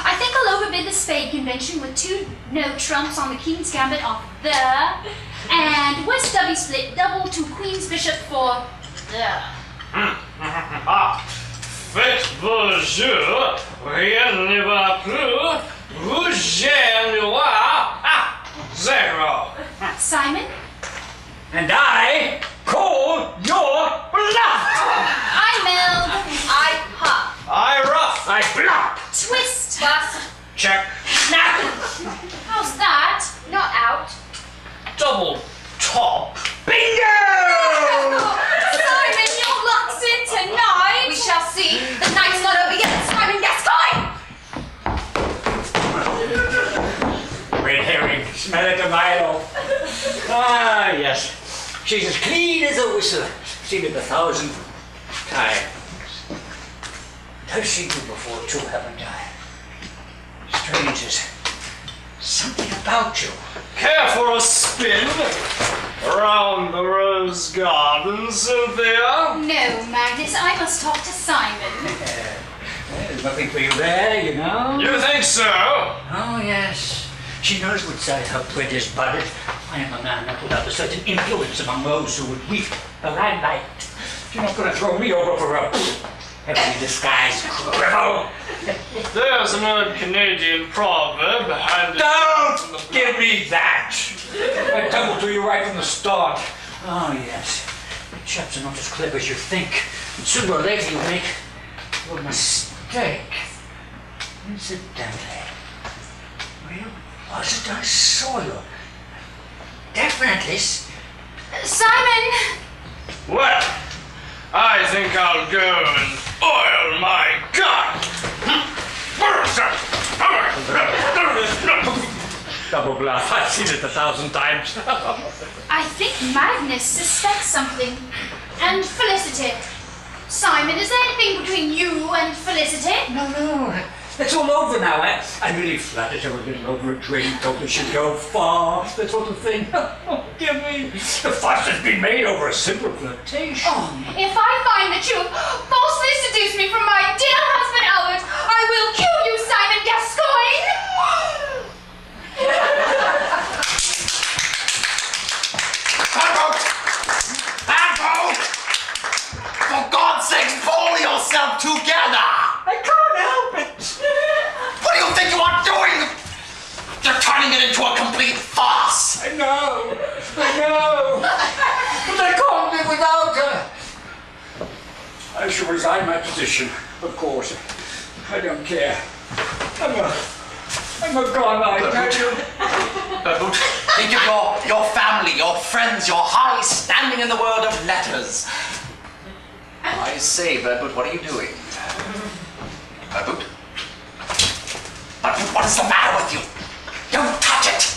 I think I'll overbid the spade convention with 2 no trumps on the King's Gambit off there. And West W split double to Queen's Bishop for there. Faites vos jeux, rien ne va plus, rouge noir, zero. Simon? And I call your bluff. I meld. I pop. I rough. I bluff. Twist. Bust. Check. Snap. How's that? Not out. Double top. Bingo! Simon, your luck's in tonight. We shall see. The night's not over yet. Simon Gascoigne! Red herring. Smell it a mile off. Ah, yes. She's as clean as a whistle. Seen it 1,000 times. I've seen you before too, haven't I? Strange as something about you. Care for a spin around the rose garden, Cynthia? No, Magnus, I must talk to Simon. There's nothing for you there, you know. You think so? Oh, yes. She knows which side her bread is buttered. I am a man that would have a certain influence among those who would weep the limelight. You're not going to throw me over for a heavily disguised criminal. There's an old Canadian proverb handed Don't give me that! I tumbled to you right from the start. Oh, yes. You chaps are not as clever as you think. And sooner or later you make your mistake. Incidentally, Where was it I saw you? Definitely. Simon! Well, I think I'll go and oil my gun. Double blast. I've seen it 1,000 times. I think Magnus suspects something. And Felicity. Simon, is there anything between you and Felicity? No. It's all over now, eh? I'm really flattered her a little over a drink, told her she'd go far, that sort of thing. Oh, dear me. The fuss has been made over a simple flirtation. If I find that you have falsely seduced me from my dear husband Albert, I will kill you, Simon Gascoigne! Handboat! For God's sake, pull yourself together! I can't help it. What do you think you are doing? You're turning it into a complete farce! I know. But I can't live without her. I shall resign my position, of course. I don't care. I'm a god, I tell you. But think of your family, your friends, your high standing in the world of letters. I say, Bertwood, what are you doing? Bertwood? Bertwood, what is the matter with you? Don't touch it!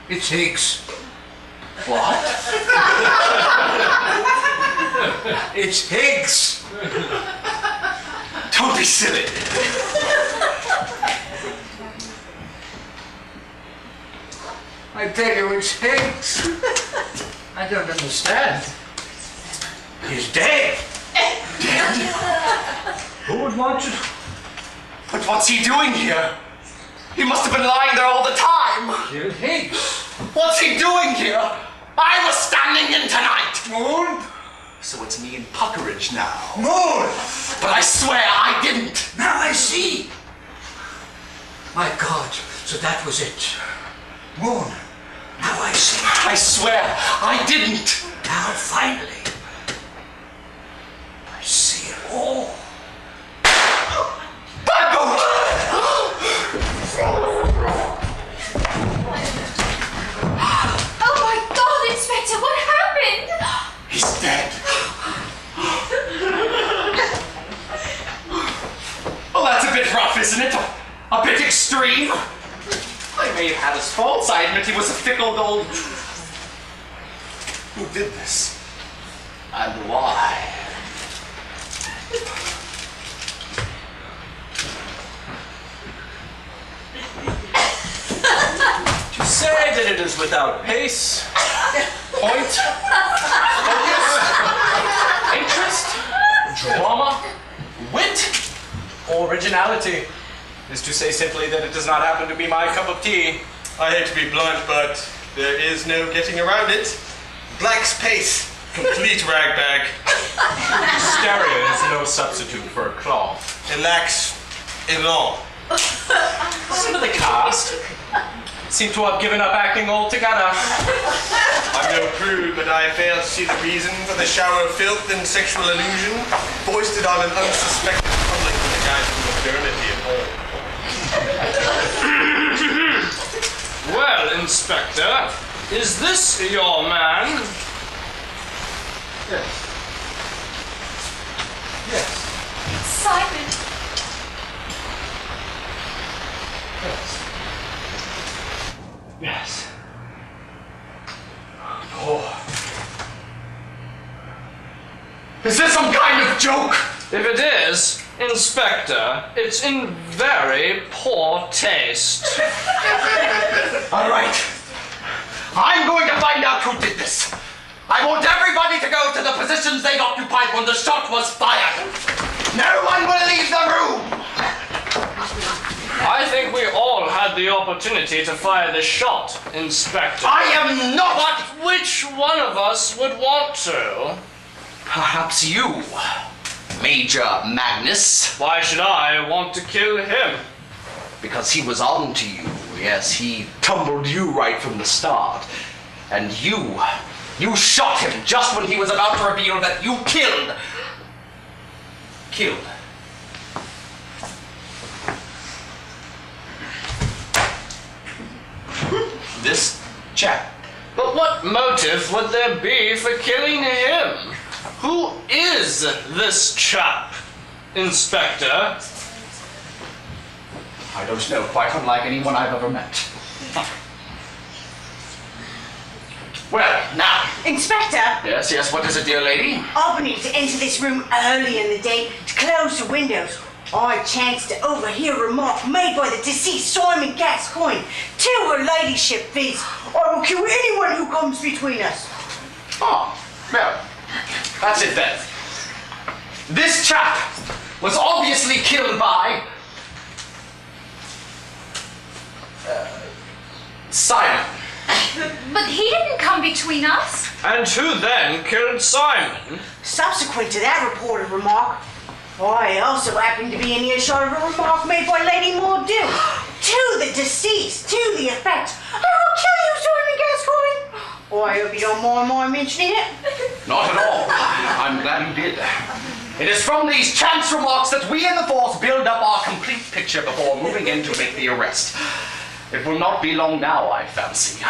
It's Higgs. What? It's Higgs. Don't be silly. I tell you, it's Higgs. I don't understand. He's dead. Who would want to? But what's he doing here? He must have been lying there all the time. Kill Higgs. What's he doing here? I was standing in tonight. Moon? So it's me and Puckeridge now. Moon! But I swear I didn't. Now I see. My God, so that was it. Moon, now I see. I swear I didn't. Now finally, I see it all. Backboat! Oh my God, Inspector, what happened? He's dead. Well, that's a bit rough, isn't it? A bit extreme. I may have had his faults. I admit he was a fickle old... Who did this? And why? To say that it is without pace, point, focus, interest, drama, wit, or originality is to say simply that it does not happen to be my cup of tea. I hate to be blunt, but there is no getting around it. Black's pace, complete ragbag. Stereo is no substitute for a cloth. It lacks elan. Some of the cast seem to have given up acting altogether. I'm no prude, but I fail to see the reason for the shower of filth and sexual illusion foisted on an unsuspecting public in the guise of modernity at home. Well, Inspector, is this your man? Yes. Yes. Simon. Yes. Is this some kind of joke? If it is, Inspector, it's in very poor taste. All right. I'm going to find out who did this. I want everybody to go to the positions they occupied when the shot was fired. No one will leave the room. I think we all had the opportunity to fire the shot, Inspector. I am not. But which one of us would want to? Perhaps you, Major Magnus. Why should I want to kill him? Because he was on to you. Yes, he tumbled you right from the start. And you shot him just when he was about to reveal that you killed killed. This chap. But what motive would there be for killing him? Who is this chap, Inspector? I don't know, quite unlike anyone I've ever met. Well, now. Inspector, Yes, what is it, dear lady? I need to enter this room early in the day to close the windows. I chanced to overhear a remark made by the deceased Simon Gascoigne to her ladyship, viz. I will kill anyone who comes between us. Oh, well, that's it then. This chap was obviously killed by Simon. But he didn't come between us. And who then killed Simon? Subsequent to that reported remark, I also happened to be in earshot of a remark made by Lady Muldoon to the deceased, to the effect, I will kill you, Simon Gascoigne. I hope you don't mind my mentioning it. Not at all. I'm glad you did. It is from these chance remarks that we in the force build up our complete picture before moving in to make the arrest. It will not be long now, I fancy.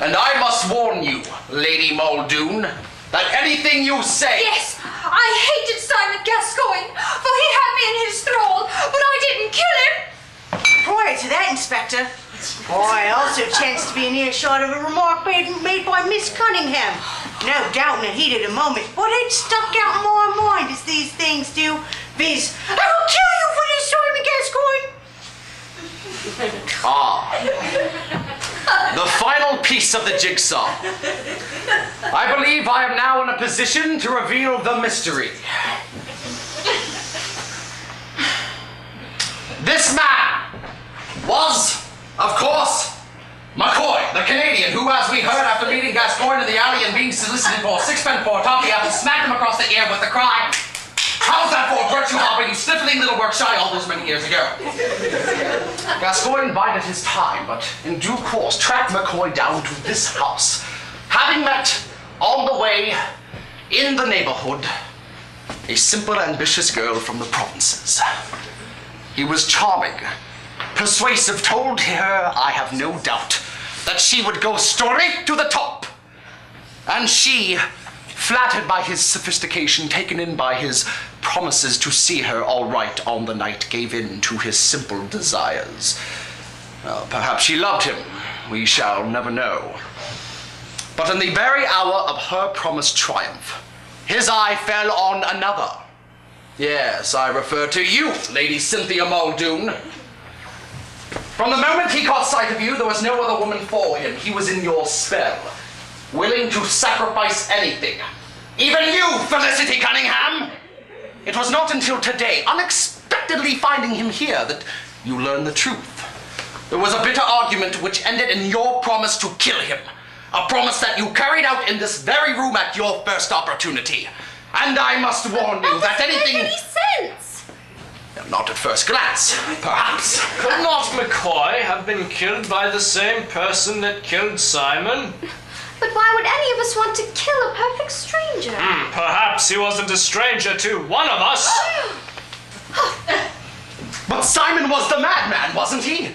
And I must warn you, Lady Muldoon, that anything you say... Yes, I hated Simon Gascoigne, for he had me in his thrall, but I didn't kill him. Prior to that, Inspector, I also chanced to be in earshot of a remark made by Miss Cunningham. No doubt in a heat of the moment, but it stuck out in my mind as these things do, viz. I will kill you for this, Simon Gascoigne. The final piece of the jigsaw. I believe I am now in a position to reveal the mystery. This man was, of course, McCoy, the Canadian, who, as we heard after meeting Gascoigne in the alley and being solicited for sixpence for a toffee apple, smacked him across the ear with the cry, "How's that for virtue hopping, you sniffling little work shy all those many years ago?" Gascoigne bided his time, but in due course tracked McCoy down to this house, having met on the way in the neighborhood a simple, ambitious girl from the provinces. He was charming, persuasive, told her, I have no doubt, that she would go straight to the top. And she, flattered by his sophistication, taken in by his promises to see her all right on the night, gave in to his simple desires. Well, perhaps she loved him. We shall never know. But in the very hour of her promised triumph, his eye fell on another. Yes, I refer to you, Lady Cynthia Muldoon. From the moment he caught sight of you, there was no other woman for him. He was in your spell, willing to sacrifice anything. Even you, Felicity Cunningham! It was not until today, unexpectedly finding him here, that you learned the truth. There was a bitter argument which ended in your promise to kill him. A promise that you carried out in this very room at your first opportunity. And I must warn you that anything... Doesn't make any sense. Not at first glance, perhaps. Could not McCoy have been killed by the same person that killed Simon? But why would any of us want to kill a perfect stranger? Perhaps he wasn't a stranger to one of us. But Simon was the madman, wasn't he?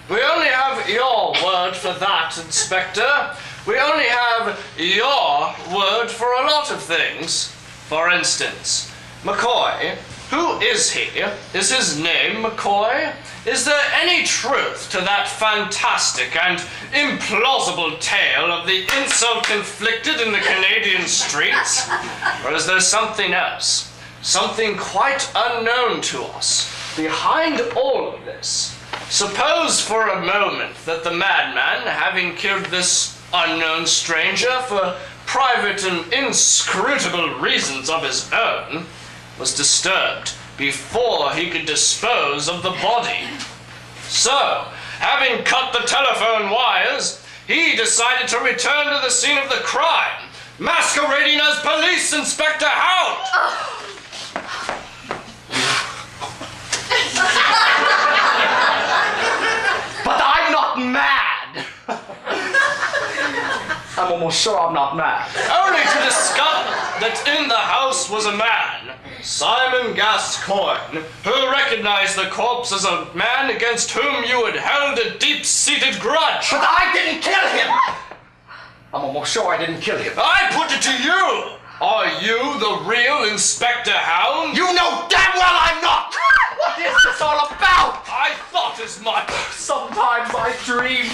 We only have your word for that, Inspector. We only have your word for a lot of things. For instance, McCoy. Who is he? Is his name McCoy? Is there any truth to that fantastic and implausible tale of the insult inflicted in the Canadian streets? Or is there something else? Something quite unknown to us behind all of this? Suppose for a moment that the madman, having killed this unknown stranger for private and inscrutable reasons of his own, was disturbed before he could dispose of the body. So, having cut the telephone wires, he decided to return to the scene of the crime, masquerading as Police Inspector Hound. But I'm not mad! I'm almost sure I'm not mad. Only to discover that in the house was a man Simon Gascoigne, who recognized the corpse as a man against whom you had held a deep-seated grudge. But I didn't kill him! I'm almost sure I didn't kill him. I put it to you! Are you the real Inspector Hound? You know damn well I'm not! What is this all about? I thought as much. Sometimes I dream.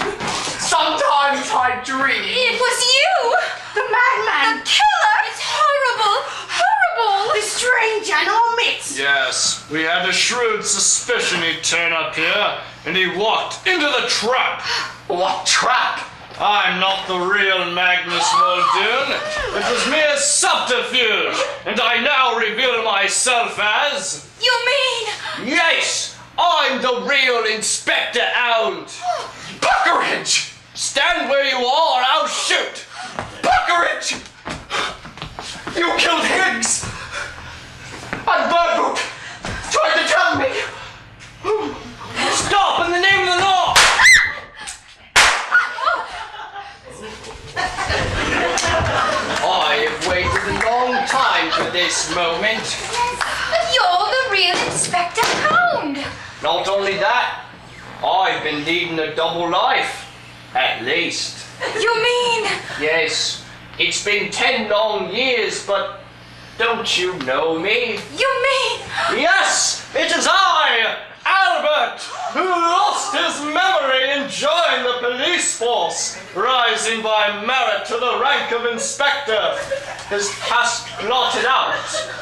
Sometimes I dream. It was you! The madman! The killer! It's horrible! Horrible! The strange animal mix! Yes, we had a shrewd suspicion he'd turn up here, and he walked into the trap. What trap? I'm not the real Magnus Muldoon. It was mere subterfuge, and I now reveal myself as... You mean... Yes, I'm the real Inspector Hound. Buckeridge! Stand where you are, or I'll shoot. Buckeridge! You killed Higgs! And Birdboot tried to tell me! Stop in the name of the law! I have waited a long time for this moment. But you're the real Inspector Hound! Not only that, I've been leading a double life. At least. You mean... Yes, it's been 10 long years, but don't you know me? You mean... Yes, it is I, Albert, who lost his memory and joined the police force, rising by merit to the rank of inspector, his past blotted out,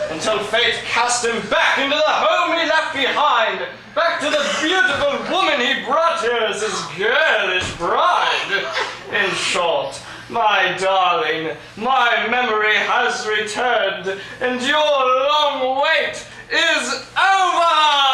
until fate cast him back into the home he left behind, back to the beautiful woman he brought here as his girlish bride. In short, my darling, my memory has returned, and your long wait is over!